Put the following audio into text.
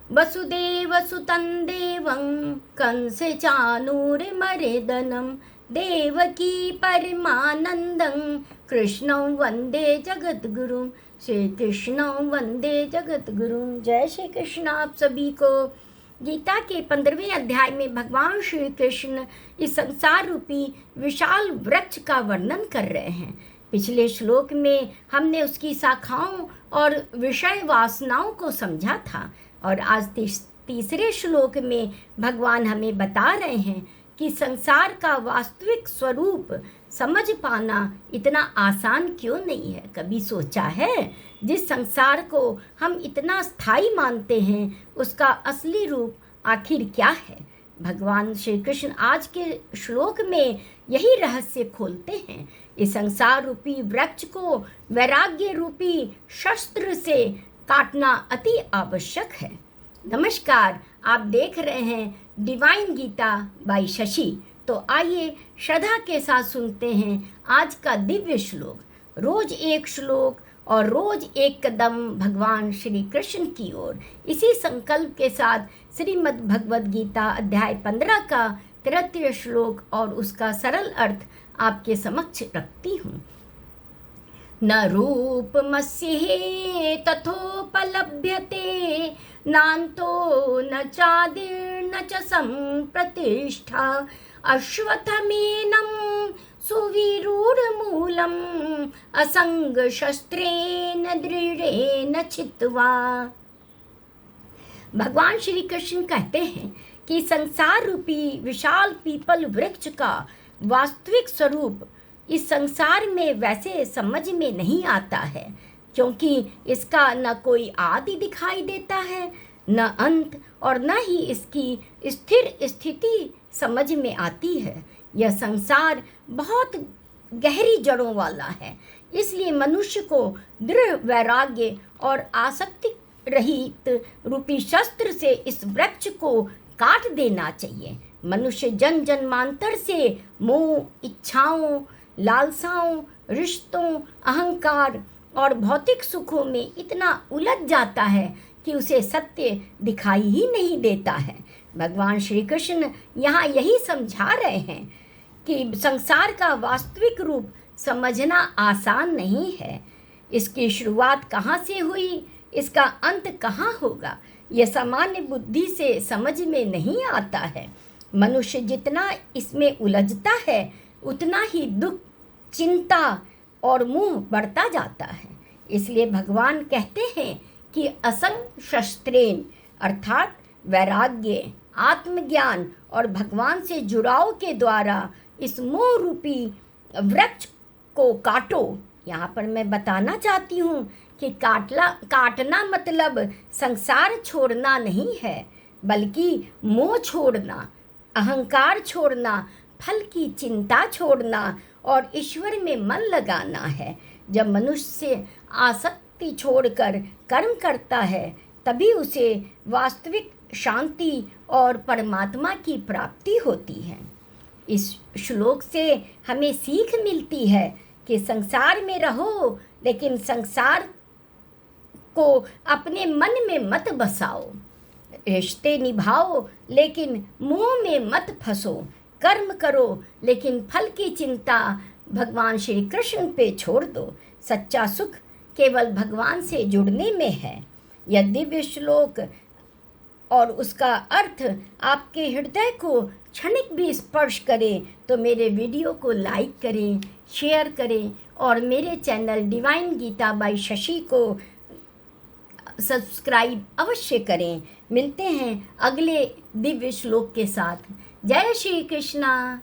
वसुदेवसुतं देवं कंसचाणूरमर्दनं देवकी परमानन्दं कृष्णं वन्दे जगद्गुरुं। श्री कृष्णं वन्दे जगद्गुरुं। जय श्री कृष्ण। आप सभी को गीता के 15वें अध्याय में भगवान श्री कृष्ण इस संसार रूपी विशाल वृक्ष का वर्णन कर रहे हैं। पिछले श्लोक में हमने उसकी शाखाओं और विषय वासनाओं को समझा था और आज तीसरे श्लोक में भगवान हमें बता रहे हैं कि संसार का वास्तविक स्वरूप समझ पाना इतना आसान क्यों नहीं है। कभी सोचा है जिस संसार को हम इतना स्थायी मानते हैं उसका असली रूप आखिर क्या है। भगवान श्री कृष्ण आज के श्लोक में यही रहस्य खोलते हैं। इस संसार रूपी वृक्ष को वैराग्य रूपी शस्त्र से काटना अति आवश्यक है। नमस्कार, आप देख रहे हैं डिवाइन गीता बाय शशि। तो आइए श्रद्धा के साथ सुनते हैं आज का दिव्य श्लोक। रोज एक श्लोक और रोज एक कदम भगवान श्री कृष्ण की ओर। इसी संकल्प के साथ श्रीमद् भगवद गीता अध्याय 15 का 33 श्लोक और उसका सरल अर्थ आपके समक्ष रखती हूँ। न रूपमस्ये तथोपलभ्यते नान्तो न चादिर्न च सम्प्रतिष्ठा अश्वत्थमेनं सुविरूढमूलम् असंगशस्त्रेण दृढ़ेन छित्त्वा। भगवान श्री कृष्ण कहते हैं कि संसार रूपी विशाल पीपल वृक्ष का वास्तविक स्वरूप इस संसार में वैसे समझ में नहीं आता है, क्योंकि इसका न कोई आदि दिखाई देता है न अंत, और न ही इसकी स्थिर स्थिति समझ में आती है। यह संसार बहुत गहरी जड़ों वाला है, इसलिए मनुष्य को दृढ़ वैराग्य और आसक्ति रहित रूपी शस्त्र से इस वृक्ष को काट देना चाहिए। मनुष्य जन जन्मांतर से मोह, इच्छाओं, लालसाओं, रिश्तों, अहंकार और भौतिक सुखों में इतना उलझ जाता है कि उसे सत्य दिखाई ही नहीं देता है। भगवान श्री कृष्ण यहाँ यही समझा रहे हैं कि संसार का वास्तविक रूप समझना आसान नहीं है। इसकी शुरुआत कहाँ से हुई, इसका अंत कहाँ होगा, यह सामान्य बुद्धि से समझ में नहीं आता है। मनुष्य जितना इसमें उलझता है उतना ही दुख, चिंता और मोह बढ़ता जाता है। इसलिए भगवान कहते हैं कि असंग शस्त्रेण अर्थात वैराग्य, आत्मज्ञान और भगवान से जुड़ाव के द्वारा इस मोह रूपी वृक्ष को काटो। यहाँ पर मैं बताना चाहती हूँ कि काटना मतलब संसार छोड़ना नहीं है, बल्कि मोह छोड़ना, अहंकार छोड़ना, फल की चिंता छोड़ना और ईश्वर में मन लगाना है। जब मनुष्य आसक्ति छोड़कर कर्म करता है तभी उसे वास्तविक शांति और परमात्मा की प्राप्ति होती है। इस श्लोक से हमें सीख मिलती है कि संसार में रहो लेकिन संसार को अपने मन में मत बसाओ, रिश्ते निभाओ लेकिन मोह में मत फंसो, कर्म करो लेकिन फल की चिंता भगवान श्री कृष्ण पे छोड़ दो। सच्चा सुख केवल भगवान से जुड़ने में है। यह दिव्य श्लोक और उसका अर्थ आपके हृदय को क्षणिक भी स्पर्श करे तो मेरे वीडियो को लाइक करें, शेयर करें और मेरे channel divine Gita by Shashi को सब्सक्राइब अवश्य करें। मिलते हैं अगले दिव्य श्लोक के साथ। जय श्री कृष्णा।